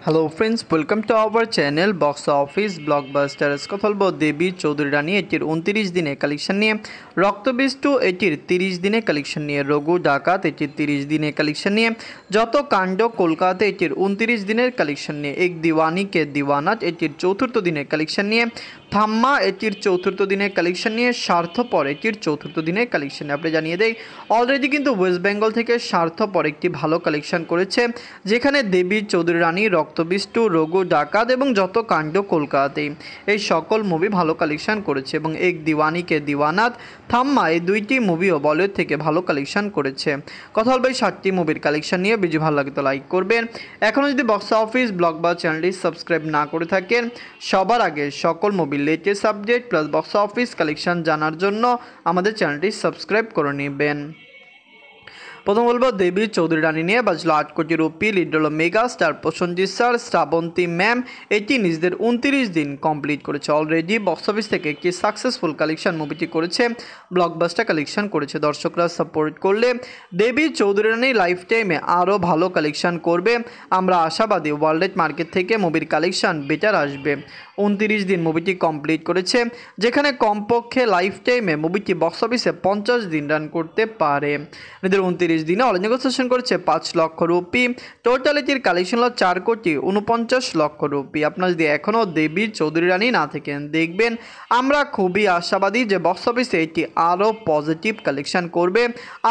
Hello friends, welcome to our channel box office blockbusters. কথা বলবো দেবী চৌধুরী রানী এটির 29 দিনে কালেকশন নিয়ে, রক্তবীজ 2 এটির 30 দিনে কালেকশন নিয়ে, রঘু ডাকাত এটির 30 দিনে কালেকশন নিয়ে, যত কাণ্ড কলকাতা এটির 29 দিনের কালেকশন নিয়ে, এক দিওয়ানি কে দিওয়ানাত এটির চতুর্থ দিনের কালেকশন নিয়ে, থাম্মা এটির চতুর্থ দিনের কালেকশন নিয়ে, স্বার্থপর এটির চতুর্থ দিনের কালেকশন নিয়ে। আপনি জানিয়ে দেই অলরেডি কিন্তু ওয়েস্ট বেঙ্গল থেকে স্বার্থপর একটি ভালো কালেকশন করেছে, যেখানে দেবী চৌধুরী রানী, রক্তবীজ 2, রঘু ডাকাত এবং যত কাণ্ড কলকাতাতেই এই সকল মুভি ভালো কালেকশন করেছে এবং এক দিওয়ানি কে দিওয়ানাত, থাম্মা এই দুইটি মুভিও বলিউড থেকে ভালো কালেকশন করেছে। কথা বলবো এই 7টি মুভির কালেকশন নিয়ে। ভিডিও ভালো লাগে তো লাইক করবেন। এখনও যদি বক্স অফিস ব্লকবাস্টার চ্যানেলটি সাবস্ক্রাইব না করে থাকেন, সবার আগে সকল মুভির latest update plus box office collection জানার জন্য আমাদের চ্যানেলটি সাবস্ক্রাইব করে নেবেন। প্রথম বলবো দেবী চৌধুরী রানী নিয়ে। বাজলো 8 কোটি রুপি। লিড হলো mega star Prosenjit sir, Srabanti ma'am. এটি নিজেদের 29 দিন কমপ্লিট করেছে। অলরেডি বক্স অফিস থেকে একটি সাকসেসফুল কালেকশন মুভিটি করেছে, ব্লকবাস্টার কালেকশন করেছে। দর্শকরা সাপোর্ট করলে দেবী চৌধুরী রানী লাইফ টাইমে আরও ভালো কালেকশন করবে। আমরা আশাবাদী ওয়ার্ল্ড মার্কেট থেকে মুভির কালেকশন বেটার আসবে। 29 দিন মুভিটি কমপ্লিট করেছে, যেখানে কমপক্ষে লাইফ টাইমে মুভিটি বক্স অফিসে 50 দিন রান করতে পারে। এদের 29 দিনে অল নেগোসিয়েশন করেছে 5 লক্ষ রুপি। টোটালিটির কালেকশন হলো 4 কোটি 49 লক্ষ রুপি। আপনারা যদি এখনও দেবী চৌধুরী রানী না থাকেন, দেখবেন আমরা খুবই আশাবাদী যে বক্স অফিসে এটি আরও পজিটিভ কালেকশন করবে।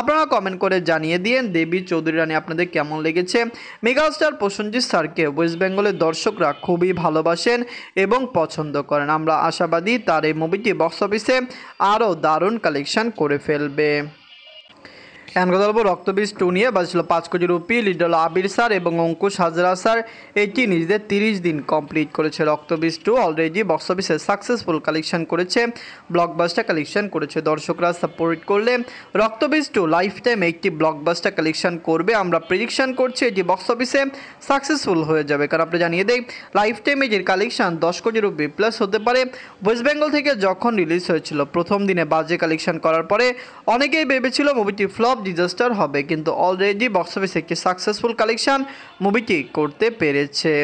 আপনারা কমেন্ট করে জানিয়ে দিন দেবী চৌধুরী রানী আপনাদের কেমন লেগেছে। মেগাস্টার প্রসেনজিৎ স্যারকে ওয়েস্ট বেঙ্গলের দর্শকরা খুবই ভালোবাসেন এবং পছন্দ করেন। আমরা আশাবাদী তার এই মুভিটি বক্স অফিসে আরও দারুণ কালেকশন করে ফেলবে। এখন কথা বলবো রক্তবীজ 2 নিয়ে। বাজছিল 5 কোটি রুপি। লিড হলো আবির স্যার এবং অঙ্কুশ হাজরা স্যার। এটি নিজেদের 30 দিন কমপ্লিট করেছে। রক্তবীজ 2 অলরেডি বক্স অফিসে সাকসেসফুল কালেকশন করেছে, ব্লকবাস্টার কালেকশন করেছে। দর্শকরা সাপোর্ট করলে রক্তবীজ 2 লাইফ টাইম একটি ব্লকবাস্টার কালেকশন করবে। আমরা প্রেডিকশন করছি এটি বক্স অফিসে সাকসেসফুল হয়ে যাবে, কারণ আপনি জানিয়ে দেয় লাইফ টাইম এটির কালেকশন 10 কোটি রুপি প্লাস হতে পারে। ওয়েস্ট বেঙ্গল থেকে যখন রিলিজ হয়েছিল, প্রথম দিনে বাজে কালেকশন করার পরে অনেকেই ভেবেছিল মুভিটি ফ্লপ ডিজাস্টার হবে, কিন্তু অলরেডি বক্স অফিসে একটি সাকসেসফুল কালেকশন মুভিটি করতে পেরেছে।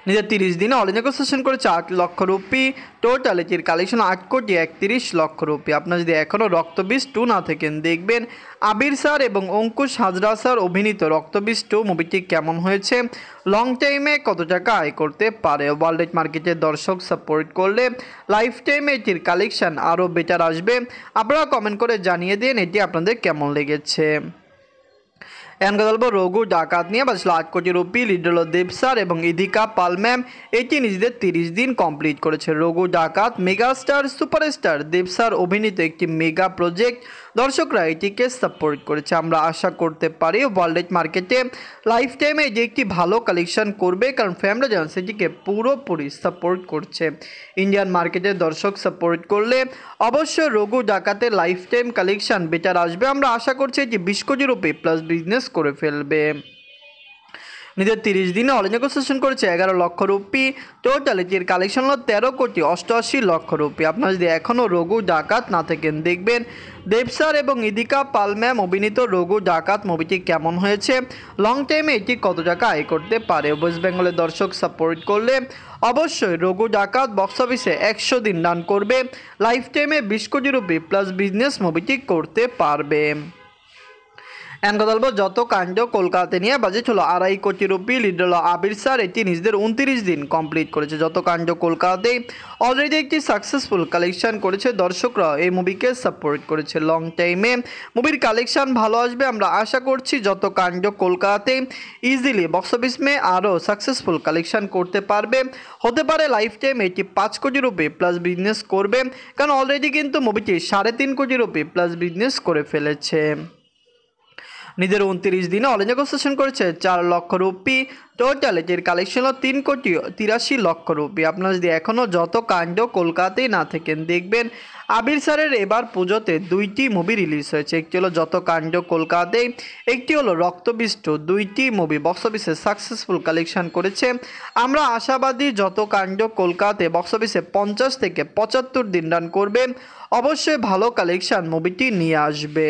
নিজের 30 দিনে অল নেগোসিয়েশন করেছে 8 লক্ষ রুপি। টোটাল এটির কালেকশন 8 কোটি 31 লক্ষ রুপি। আপনারা যদি এখনও রক্তবীজ 2 না থাকেন, দেখবেন আবির স্যার এবং অঙ্কুশ হাজরা স্যার অভিনীত রক্তবীজ 2 মুভিটি কেমন হয়েছে, লং টাইমে কত টাকা আয় করতে পারে। ওয়ার্ল্ড মার্কেটের দর্শক সাপোর্ট করলে লাইফ টাইমে এটির কালেকশন আরও বেটার আসবে। আপনারা কমেন্ট করে জানিয়ে দিন এটি আপনাদের কেমন লেগেছে। এখন কথা বলবো রঘু ডাকাত নিয়ে। বাজছিল 8 কোটি রুপি। লিড হলো দেব স্যার এবং ইদিকা পাল ম্যাম। এটি নিজেদের 30 দিন কমপ্লিট করেছে। রঘু ডাকাত মেগাস্টার সুপারস্টার দেব স্যার অভিনীত একটি মেগা প্রজেক্ট। দর্শকরা এটিকে সাপোর্ট করেছে। আমরা আশা করতে পারি ওয়ার্ল্ড মার্কেটে লাইফ টাইমে এটি একটি ভালো কালেকশন করবে, কারণ ফ্যামিলি জান্স এটিকে পুরোপুরি সাপোর্ট করছে। ইন্ডিয়ান মার্কেটের দর্শক সাপোর্ট করলে অবশ্যই রঘু ডাকাতের লাইফ টাইম কালেকশন বেটার আসবে। আমরা আশা করছি এটি 20 কোটি রুপি প্লাস বিজনেস করে ফেলবে। নিজের 30 দিনে অল নেগোসিয়েশন করেছে 11 লক্ষ রুপি। টোটাল এটির কালেকশন হলো 13 কোটি 88 লক্ষ রুপি। আপনারা যদি এখনও রঘু ডাকাত না থাকেন, দেখবেন দেব স্যার এবং ইদিকা পাল ম্যাম অভিনীত রঘু ডাকাত মুভিটি কেমন হয়েছে, লং টাইমে এটি কত টাকা আয় করতে পারে। ওয়েস্ট বেঙ্গলের দর্শক সাপোর্ট করলে অবশ্যই রঘু ডাকাত বক্স অফিসে 100 দিন রান করবে। লাইফ টাইমে 20 কোটি রুপি প্লাস বিজনেস মুভিটি করতে পারবে। এখন কথা বলবো যত কাণ্ড কলকাতাতে নিয়ে। বাজেট হলো 2.5 কোটি রুপি। লিড হলো আবির স্যার। এটি নিজেদের 29 দিন কমপ্লিট করেছে। যত কাণ্ড কলকাতাতেই অলরেডি একটি সাকসেসফুল কালেকশন করেছে। দর্শকরা এই মুভিকে সাপোর্ট করেছে। লং টাইমে মুভির কালেকশন ভালো আসবে। আমরা আশা করছি যত কাণ্ড কলকাতাতে ইজিলি বক্স অফিস মে আরও সাকসেসফুল কালেকশন করতে পারবে। হতে পারে লাইফ টাইম এটি 5 কোটি রুপি প্লাস বিজনেস করবে, কারণ অলরেডি কিন্তু মুভিটি 3.5 কোটি রুপি প্লাস বিজনেস করে ফেলেছে। নিজের 29 দিনে অল নেগোসিয়েশন করেছে 4 লক্ষ রুপি। টোটাল এটির কালেকশন হলো 3 কোটি 83 লক্ষ রুপি। আপনারা যদি এখনও যত কাণ্ড কলকাতাতেই না থাকেন, দেখবেন আবির স্যারের এবার পুজোতে 2টি মুভি রিলিজ হয়েছে। একটি হলো যত কাণ্ড কলকাতাতেই, একটি হলো রক্তবীজ 2। 2টি মুভি বক্স অফিসে সাকসেসফুল কালেকশন করেছে। আমরা আশাবাদী যত কাণ্ড কলকাতাতে বক্স অফিসে 50 থেকে 75 দিন রান করবে। অবশ্যই ভালো কালেকশন মুভিটি নিয়ে আসবে।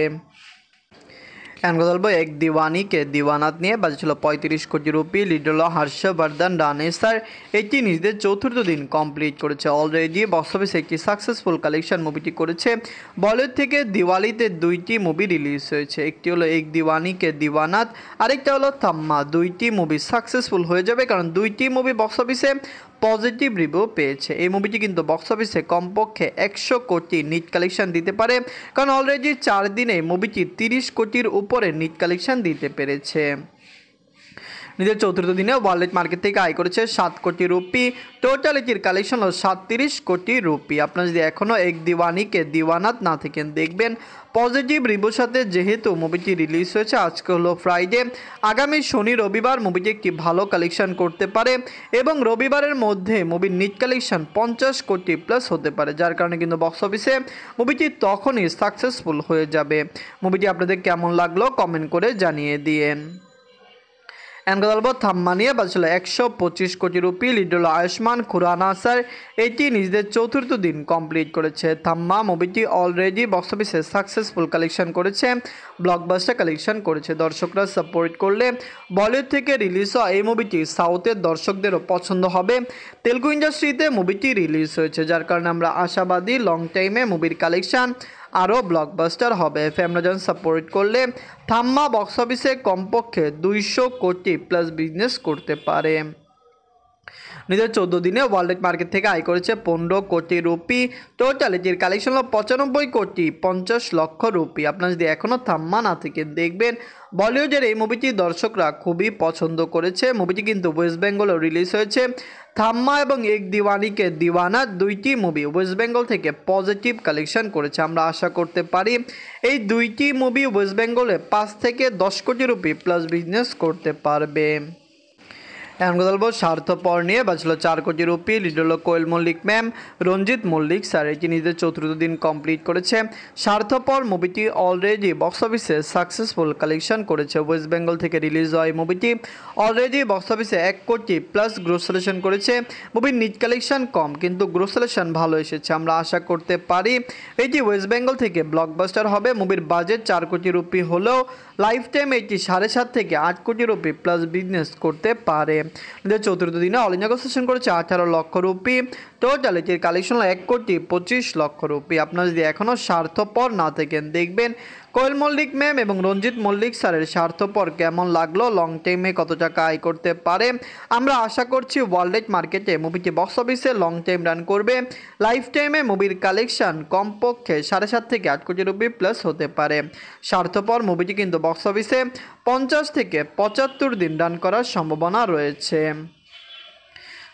এখন কথা বলবো এক দিওয়ানি কে দিওয়ানাত নিয়ে। বাজেট ছিল 35 কোটি রুপি। লিড হলো হর্ষবর্ধন রানে স্যার। এটি নিজেদের চতুর্থ দিন কমপ্লিট করেছে। অলরেডি বক্স অফিসে একটি সাকসেসফুল কালেকশন মুভিটি করেছে। বলিউড থেকে দিওয়ালিতে দুইটি মুভি রিলিজ হয়েছে। একটি হলো এক দিওয়ানি কে দিওয়ানাত, আরেকটা হলো থাম্মা। দুইটি মুভি সাকসেসফুল হয়ে যাবে কারণ দুইটি মুভি বক্স অফিসে পজিটিভ রিভিউ পেয়েছে। এই মুভিটি কিন্তু বক্স অফিসে কমপক্ষে 100 কোটি নিট কালেকশন দিতে পারে কারণ অলরেডি 4 দিনে মুভিটি 30 কোটির উপরে নিট কালেকশন দিতে পেরেছে। নিজের চতুর্থ দিনে ওয়ার্ল্ড মার্কেট থেকে আয় করেছে 7 কোটি রুপি। টোটাল এটির কালেকশন হলো 37 কোটি রুপি। আপনারা যদি এখনও এক দিওয়ানিকে দিওয়ানাত না থাকেন দেখবেন পজিটিভ রিভিউর সাথে, যেহেতু মুভিটি রিলিজ হয়েছে আজকে হলো ফ্রাইডে, আগামী শনি রবিবার মুভিটি একটি ভালো কালেকশন করতে পারে এবং রবিবারের মধ্যে মুভির নিট কালেকশন 50 কোটি প্লাস হতে পারে, যার কারণে কিন্তু বক্স অফিসে মুভিটি তখনই সাকসেসফুল হয়ে যাবে। মুভিটি আপনাদের কেমন লাগলো কমেন্ট করে জানিয়ে দিয়েন। এনগলব থাম্মা নিয়ে বাজছিল 125 কোটি রুপি। লিড হলো আয়ুষ্মান খুরানা স্যার। এটি নিজেদের চতুর্থ দিন কমপ্লিট করেছে। থাম্মা মুভিটি অলরেডি বক্স অফিসে সাকসেসফুল কালেকশন করেছে, ব্লকবাস্টার কালেকশন করেছে। দর্শকরা সাপোর্ট করলে বলিউড থেকে রিলিজ হওয়া এই মুভিটি সাউথের দর্শকদেরও পছন্দ হবে। তেলুগু ইন্ডাস্ট্রিতে মুভিটি রিলিজ হয়েছে, যার কারণে আমরা আশাবাদী লং টাইমে মুভির কালেকশন আরও ব্লকবাস্টার হবে। ফ্যামিলিজন সাপোর্ট করলে থাম্মা বক্স অফিসে কমপক্ষে 200 কোটি প্লাস বিজনেস করতে পারে। নিজের 14 দিনে ওয়ার্ল্ড মার্কেট থেকে আয় করেছে 15 কোটি রুপি। টোটাল এটির কালেকশন হলো 95 কোটি 50 লক্ষ রুপি। আপনারা যদি এখনও থাম্মা না থেকে দেখবেন বলিউডের এই মুভিটি দর্শকরা খুবই পছন্দ করেছে। মুভিটি কিন্তু ওয়েস্ট বেঙ্গলেও রিলিজ হয়েছে। থাম্মা এবং এক দিওয়ানিকে দিওয়ানা দুইটি মুভি ওয়েস্ট বেঙ্গল থেকে পজিটিভ কালেকশন করেছে। আমরা আশা করতে পারি এই দুইটি মুভি ওয়েস্ট বেঙ্গলে 5 থেকে 10 কোটি রুপি প্লাস বিজনেস করতে পারবে। এখন কথা বলবো স্বার্থপর নিয়ে। বাজছিল 4 কোটি রুপি। লিড হলো কোয়েল মল্লিক ম্যাম, রঞ্জিত মল্লিক স্যার। এটি নিজের চতুর্থ দিন কমপ্লিট করেছে। স্বার্থপর মুভিটি অলরেডি বক্স অফিসে সাকসেসফুল কালেকশন করেছে। ওয়েস্ট বেঙ্গল থেকে রিলিজ হয় এই মুভিটি অলরেডি বক্স অফিসে 1 কোটি প্লাস গ্রোস কালেকশন করেছে। মুভির নিট কালেকশন কম কিন্তু গ্রোস কালেকশন ভালো এসেছে। আমরা আশা করতে পারি এটি ওয়েস্ট বেঙ্গল থেকে ব্লকবাস্টার হবে। মুভির বাজেট 4 কোটি রুপি হলেও লাইফ টাইম এটি 7.5 থেকে 8 কোটি রুপি প্লাস বিজনেস করতে পারে। চতুর্থ দিনে অল ইন্ডিয়া সেশন করেছে 18 লক্ষ রুপি। টোটাল এটির কালেকশন হলো 1 কোটি 25 লক্ষ রুপি। আপনারা যদি এখনও স্বার্থপর না থাকেন দেখবেন কোয়েল মল্লিক ম্যাম এবং রঞ্জিত মল্লিক স্যারের স্বার্থপর কেমন লাগলো, লং টাইমে কত টাকা আয় করতে পারে। আমরা আশা করছি ওয়ার্ল্ড মার্কেটে মুভিটি বক্স অফিসে লং টাইম রান করবে। লাইফ টাইমে মুভির কালেকশন কমপক্ষে 7.5 থেকে 8 কোটি রুপি প্লাস হতে পারে। স্বার্থপর মুভিটি কিন্তু বক্স অফিসে 50 থেকে 75 দিন রান করার সম্ভাবনা রয়েছে।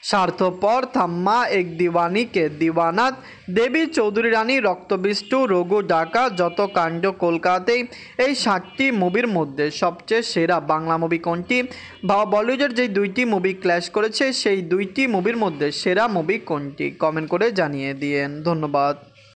স্বার্থপর, থাম্মা, এক দিওয়ানি কে দিওয়ানাত, দেবী চৌধুরী রানী, রক্তবিষ্টু, রঘু ডাকা, যত কাণ্ড কলকাতাতেই, এই 7টি মুভির মধ্যে সবচেয়ে সেরা বাংলা মুভি কোনটি? বা বলিউডের যে দুইটি মুভি ক্ল্যাশ করেছে সেই দুইটি মুভির মধ্যে সেরা মুভি কোনটি? কমেন্ট করে জানিয়ে দিয়েন। ধন্যবাদ।